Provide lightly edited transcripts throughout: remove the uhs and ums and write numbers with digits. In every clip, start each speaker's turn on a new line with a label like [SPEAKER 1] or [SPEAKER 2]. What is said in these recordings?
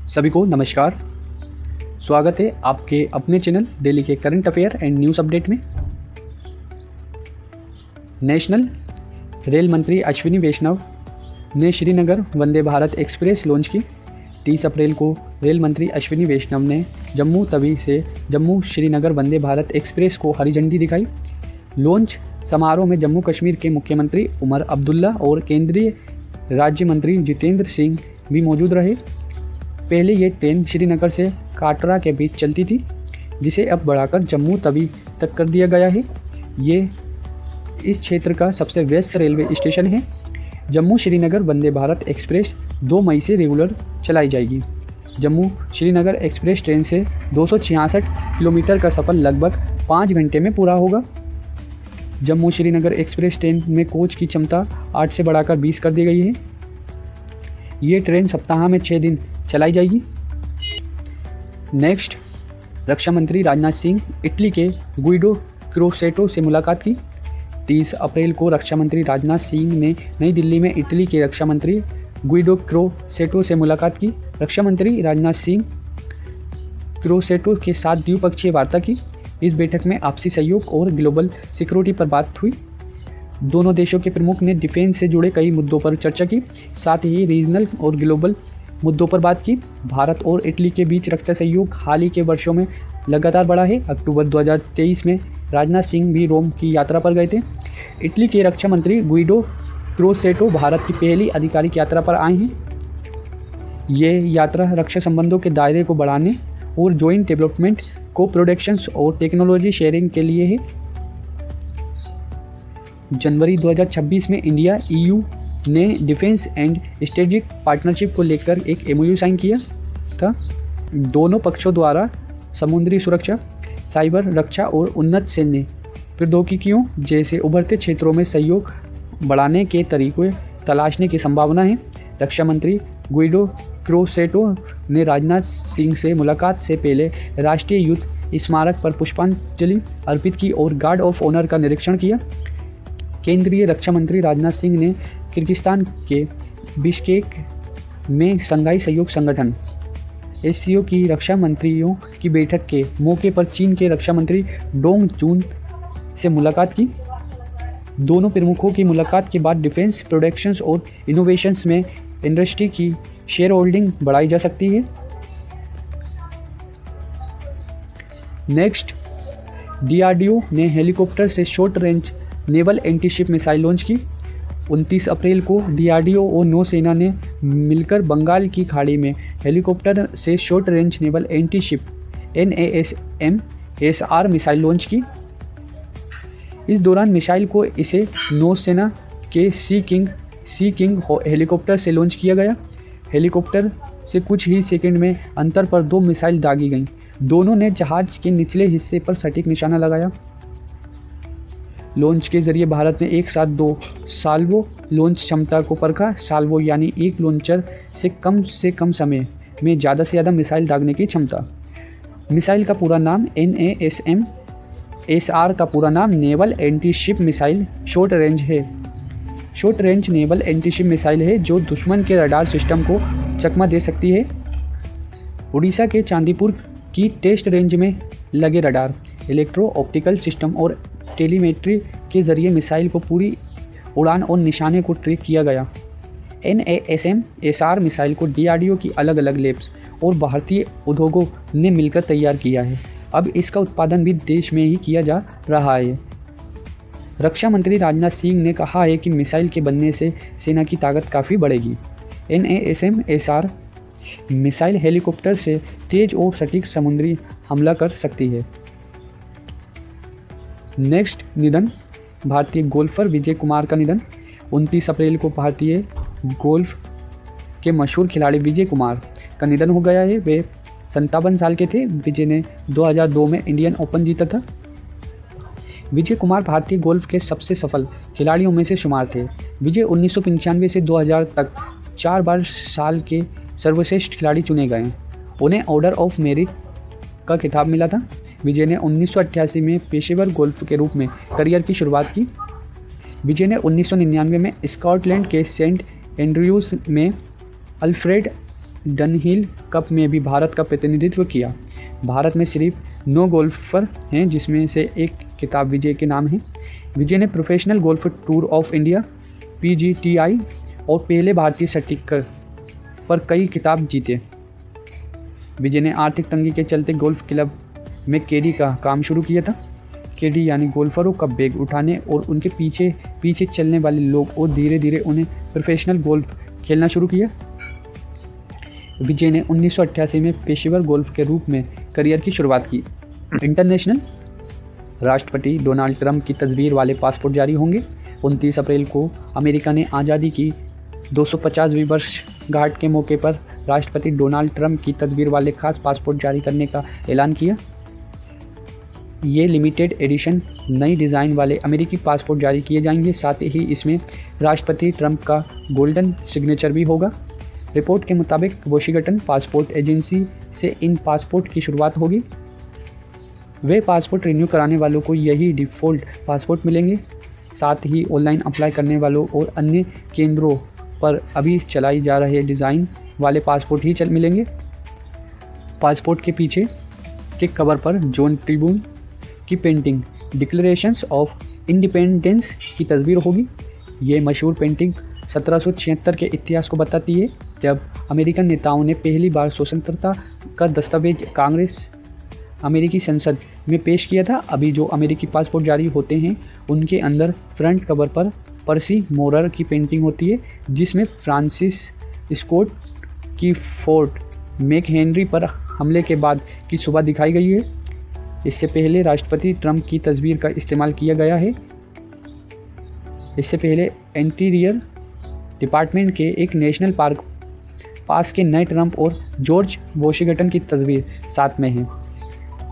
[SPEAKER 1] सभी को नमस्कार। स्वागत है आपके अपने चैनल डेली के current affair and news update में। नेशनल रेल मंत्री अश्विनी वैष्णव ने श्रीनगर वंदे भारत एक्सप्रेस लॉन्च की। 30 अप्रैल को रेल मंत्री अश्विनी वैष्णव ने जम्मू तवी से जम्मू श्रीनगर वंदे भारत एक्सप्रेस को हरी झंडी दिखाई। लॉन्च समारोह में जम्मू कश्मीर के मुख्यमंत्री उमर अब्दुल्ला और केंद्रीय राज्य मंत्री जितेंद्र सिंह भी मौजूद रहे। पहले ये ट्रेन श्रीनगर से काटरा के बीच चलती थी, जिसे अब बढ़ाकर जम्मू तवी तक कर दिया गया है। ये इस क्षेत्र का सबसे व्यस्त रेलवे स्टेशन है। जम्मू श्रीनगर वंदे भारत एक्सप्रेस 2 मई से रेगुलर चलाई जाएगी। जम्मू श्रीनगर एक्सप्रेस ट्रेन से 266 किलोमीटर का सफ़र लगभग 5 घंटे में पूरा होगा। जम्मू श्रीनगर एक्सप्रेस ट्रेन में कोच की क्षमता 8 से बढ़ाकर 20 कर दी गई है। ये ट्रेन सप्ताह में 6 दिन चलाई जाएगी। नेक्स्ट, रक्षा मंत्री राजनाथ सिंह इटली के गुइडो क्रोसेटो से मुलाकात की। 30 अप्रैल को रक्षा मंत्री राजनाथ सिंह ने नई दिल्ली में इटली के रक्षा मंत्री गुइडो क्रोसेटो से मुलाकात की। रक्षा मंत्री राजनाथ सिंह क्रोसेटो के साथ द्विपक्षीय वार्ता की। इस बैठक में आपसी सहयोग और ग्लोबल सिक्योरिटी पर बात हुई। दोनों देशों के प्रमुख ने डिफेंस से जुड़े कई मुद्दों पर चर्चा की, साथ ही रीजनल और ग्लोबल मुद्दों पर बात की। भारत और इटली के बीच रक्षा सहयोग हाल ही के वर्षों में लगातार बढ़ा है। अक्टूबर 2023 में राजनाथ सिंह भी रोम की यात्रा पर गए थे। इटली के रक्षा मंत्री गुइडो क्रोसेटो भारत की पहली आधिकारिक यात्रा पर आए हैं। ये यात्रा रक्षा संबंधों के दायरे को बढ़ाने और जॉइंट डेवलपमेंट, को प्रोडक्शंस और टेक्नोलॉजी शेयरिंग के लिए है। जनवरी 2026 में इंडिया EU ने डिफेंस एंड स्ट्रेटेजिक पार्टनरशिप को लेकर एक MOU साइन किया था। दोनों पक्षों द्वारा समुद्री सुरक्षा, साइबर रक्षा और उन्नत सैन्य प्रौद्योगिकियों जैसे उभरते क्षेत्रों में सहयोग बढ़ाने के तरीके तलाशने की संभावना है। रक्षा मंत्री गुइडो क्रोसेटो ने राजनाथ सिंह से मुलाकात से पहले राष्ट्रीय युद्ध स्मारक पर पुष्पांजलि अर्पित की और गार्ड ऑफ ऑनर का निरीक्षण किया। केंद्रीय रक्षा मंत्री राजनाथ सिंह ने किर्गिस्तान के बिश्केक में शंघाई सहयोग संगठन SCO की रक्षा मंत्रियों की बैठक के मौके पर चीन के रक्षा मंत्री डोंग जून से मुलाकात की। दोनों प्रमुखों की मुलाकात के बाद डिफेंस प्रोडक्शंस और इनोवेशंस में इंडस्ट्री की शेयर होल्डिंग बढ़ाई जा सकती है। नेक्स्ट, DRDO ने हेलीकॉप्टर से short range naval antiship missile launch की। 29 अप्रैल को DRDO और नौसेना ने मिलकर बंगाल की खाड़ी में हेलीकॉप्टर से short range naval antiship NASM-SR missile launch की। इस दौरान मिसाइल को इसे नौसेना के सी किंग हेलीकॉप्टर से लॉन्च किया गया। हेलीकॉप्टर से कुछ ही सेकंड में अंतर पर 2 मिसाइल दागी गईं। दोनों ने जहाज के निचले हिस्से पर सटीक निशाना लगाया। लॉन्च के जरिए भारत ने एक साथ 2 साल्वो लॉन्च क्षमता को परखा। साल्वो यानी एक लॉन्चर से कम समय में ज़्यादा से ज़्यादा मिसाइल दागने की क्षमता। मिसाइल का पूरा नाम NASM-SR का पूरा नाम naval antiship missile short range है। Short range naval antiship missile है जो दुश्मन के रडार सिस्टम को चकमा दे सकती है। उड़ीसा के चांदीपुर की टेस्ट रेंज में लगे रडार, इलेक्ट्रो ऑप्टिकल सिस्टम और टेलीमेट्री के जरिए मिसाइल को पूरी उड़ान और निशाने को ट्रैक किया गया। NASM-SR मिसाइल को DRDO की अलग अलग लैब्स और भारतीय उद्योगों ने मिलकर तैयार किया है। अब इसका उत्पादन भी देश में ही किया जा रहा है। रक्षा मंत्री राजनाथ सिंह ने कहा है कि मिसाइल के बनने से सेना की ताकत काफ़ी बढ़ेगी। NASM-SR मिसाइल हेलीकॉप्टर से तेज और सटीक समुद्री हमला कर सकती है। नेक्स्ट, निधन, भारतीय गोल्फर विजय कुमार का निधन। 29 अप्रैल को भारतीय गोल्फ के मशहूर खिलाड़ी विजय कुमार का निधन हो गया है। वे 57 साल के थे। विजय ने 2002 में इंडियन ओपन जीता था। विजय कुमार भारतीय गोल्फ के सबसे सफल खिलाड़ियों में से शुमार थे। विजय 1995 से 2000 तक 4 बार साल के सर्वश्रेष्ठ खिलाड़ी चुने गए। उन्हें ऑर्डर ऑफ मेरिट का खिताब मिला था। विजय ने 1988 में पेशेवर गोल्फ के रूप में करियर की शुरुआत की। विजय ने 1999 में स्कॉटलैंड के सेंट एंड्रयूज में अल्फ्रेड डनहिल कप में भी भारत का प्रतिनिधित्व किया। भारत में सिर्फ 9 गोल्फर हैं जिसमें से एक खिताब विजय के नाम है। विजय ने professional golf tour of India PGTI और पहले भारतीय सटीक पर कई खिताब जीते। विजय ने आर्थिक तंगी के चलते गोल्फ क्लब में कैडी का काम शुरू किया था। कैडी यानी गोल्फरों का बैग उठाने और उनके पीछे पीछे चलने वाले लोग, और धीरे धीरे उन्हें प्रोफेशनल गोल्फ खेलना शुरू किया। विजय ने 1988 में पेशेवर गोल्फ के रूप में करियर की शुरुआत की। इंटरनेशनल राष्ट्रपति डोनाल्ड ट्रंप की तस्वीर वाले पासपोर्ट जारी होंगे। 29 अप्रैल को अमेरिका ने आज़ादी की 250वीं वर्षगांठ के मौके पर राष्ट्रपति डोनाल्ड ट्रंप की तस्वीर वाले खास पासपोर्ट जारी करने का ऐलान किया। ये लिमिटेड एडिशन नई डिज़ाइन वाले अमेरिकी पासपोर्ट जारी किए जाएंगे। साथ ही इसमें राष्ट्रपति ट्रंप का गोल्डन सिग्नेचर भी होगा। रिपोर्ट के मुताबिक वॉशिंगटन पासपोर्ट एजेंसी से इन पासपोर्ट की शुरुआत होगी। वे पासपोर्ट रिन्यू कराने वालों को यही डिफ़ॉल्ट पासपोर्ट मिलेंगे। साथ ही ऑनलाइन अप्लाई करने वालों और अन्य केंद्रों पर अभी चलाई जा रहे डिज़ाइन वाले पासपोर्ट ही मिलेंगे। पासपोर्ट के पीछे के कवर पर जॉन ट्रिब्यून की पेंटिंग डिक्लेरेशंस ऑफ इंडिपेंडेंस की तस्वीर होगी। ये मशहूर पेंटिंग 1776 के इतिहास को बताती है, जब अमेरिकन नेताओं ने पहली बार स्वतंत्रता का दस्तावेज कांग्रेस अमेरिकी संसद में पेश किया था। अभी जो अमेरिकी पासपोर्ट जारी होते हैं उनके अंदर फ्रंट कवर पर पर्सी मोरर की पेंटिंग होती है, जिसमें फ्रांसिस स्कॉट की फोर्ट मैकहेनरी पर हमले के बाद की सुबह दिखाई गई है। इससे पहले राष्ट्रपति ट्रंप की तस्वीर का इस्तेमाल किया गया है। इससे पहले इंटीरियर डिपार्टमेंट के एक नेशनल पार्क पास के नए ट्रंप और जॉर्ज वॉशिंगटन की तस्वीर साथ में है।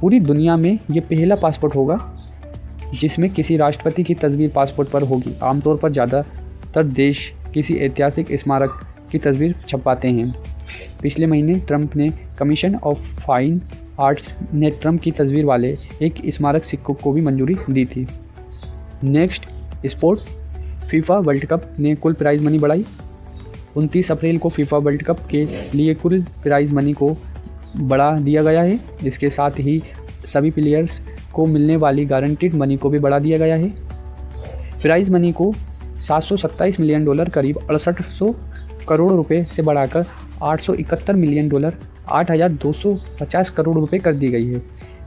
[SPEAKER 1] पूरी दुनिया में ये पहला पासपोर्ट होगा जिसमें किसी राष्ट्रपति की तस्वीर पासपोर्ट पर होगी। आमतौर पर ज़्यादातर देश किसी ऐतिहासिक स्मारक की तस्वीर छपवाते हैं। पिछले महीने ट्रंप ने कमीशन ऑफ फाइन आर्ट्स ने ट्रंप की तस्वीर वाले एक स्मारक सिक्कों को भी मंजूरी दी थी। Next sport, FIFA world cup ने कुल प्राइज़ मनी बढ़ाई। 29 अप्रैल को फीफा वर्ल्ड कप के लिए कुल प्राइज़ मनी को बढ़ा दिया गया है। इसके साथ ही सभी प्लेयर्स को मिलने वाली गारंटीड मनी को भी बढ़ा दिया गया है। प्राइज़ मनी को $727 मिलियन करीब 6800 करोड़ रुपए से बढ़ाकर $871 मिलियन 8,250 करोड़ रुपए कर दी गई है।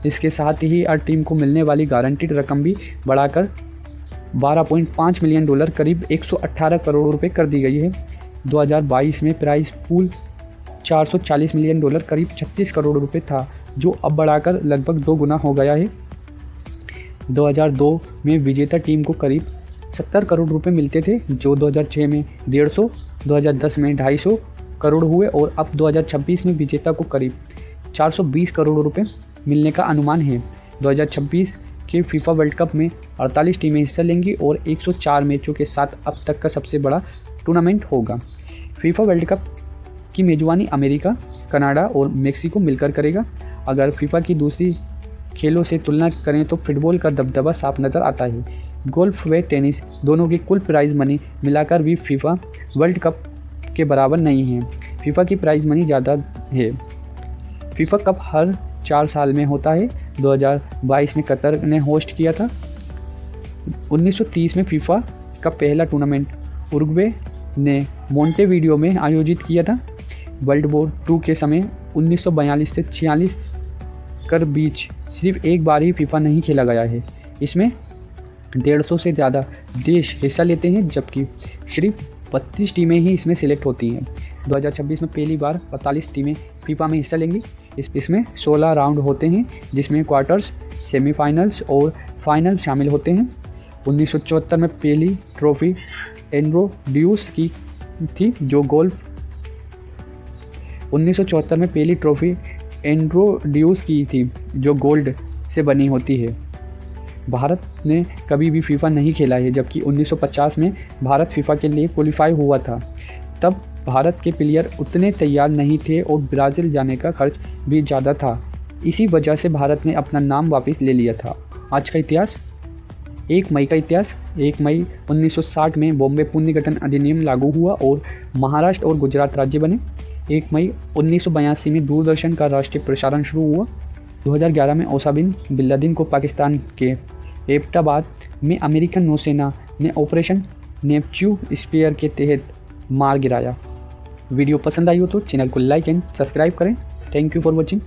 [SPEAKER 1] इसके साथ ही हर टीम को मिलने वाली गारंटीड रकम भी बढ़ाकर $12.5 मिलियन करीब 118 करोड़ रुपए कर दी गई है। 2022 में प्राइस पूल $440 मिलियन करीब 36 करोड़ रुपए था, जो अब बढ़ाकर लगभग 2 गुना हो गया है। 2002 में विजेता टीम को करीब 70 करोड़ रुपए मिलते थे, जो 2006 में 150, 2010 में 250 करोड़ हुए और अब 2026 में विजेता को करीब 420 करोड़ रुपए मिलने का अनुमान है। 2026 के फीफा वर्ल्ड कप में 48 टीमें हिस्सा लेंगी और 104 मैचों के साथ अब तक का सबसे बड़ा टूर्नामेंट होगा। फीफा वर्ल्ड कप की मेज़बानी अमेरिका, कनाडा और मेक्सिको मिलकर करेगा। अगर फीफा की दूसरी खेलों से तुलना करें तो फुटबॉल का दबदबा साफ नज़र आता है। गोल्फ व टेनिस दोनों की कुल प्राइज़ मनी मिलाकर भी फीफा वर्ल्ड कप के बराबर नहीं है। फीफा की प्राइज़ मनी ज़्यादा है। फीफा कप हर 4 साल में होता है। 2022 में कतर ने होस्ट किया था। 1930 में फीफा का पहला टूर्नामेंट उरुग्वे ने मोंटेवीडियो में आयोजित किया था। वर्ल्ड वॉर 2 के समय 1942 से 46 कर बीच सिर्फ एक बार ही फीफा नहीं खेला गया है। इसमें 150 से ज़्यादा देश हिस्सा लेते हैं, जबकि सिर्फ 32 टीमें ही इसमें सिलेक्ट होती हैं। 2026 में पहली बार 45 टीमें फीफा में हिस्सा लेंगी। इसमें 16 राउंड होते हैं, जिसमें क्वार्टर्स, सेमीफाइनल्स और फाइनल शामिल होते हैं। 1974 में पहली ट्रॉफी एंड्रोड्यूस की थी, जो गोल्फ 1974 में पहली ट्रॉफी इंट्रोड्यूस की थी, जो गोल्ड से बनी होती है। भारत ने कभी भी फीफा नहीं खेला है, जबकि 1950 में भारत फीफा के लिए क्वालिफाई हुआ था। तब भारत के प्लेयर उतने तैयार नहीं थे और ब्राज़ील जाने का खर्च भी ज़्यादा था। इसी वजह से भारत ने अपना नाम वापस ले लिया था। आज का इतिहास, 1 मई का इतिहास। 1 मई 1960 में बॉम्बे पुनर्गठन अधिनियम लागू हुआ और महाराष्ट्र और गुजरात राज्य बने। 1 मई 1982 में दूरदर्शन का राष्ट्रीय प्रसारण शुरू हुआ। 2011 में ओसामा बिन लादेन को पाकिस्तान के एबटाबाद में अमेरिकन नौसेना ने ऑपरेशन नेपच्यू स्पीयर के तहत मार गिराया। वीडियो पसंद आई हो तो चैनल को लाइक एंड सब्सक्राइब करें। Thank you for watching.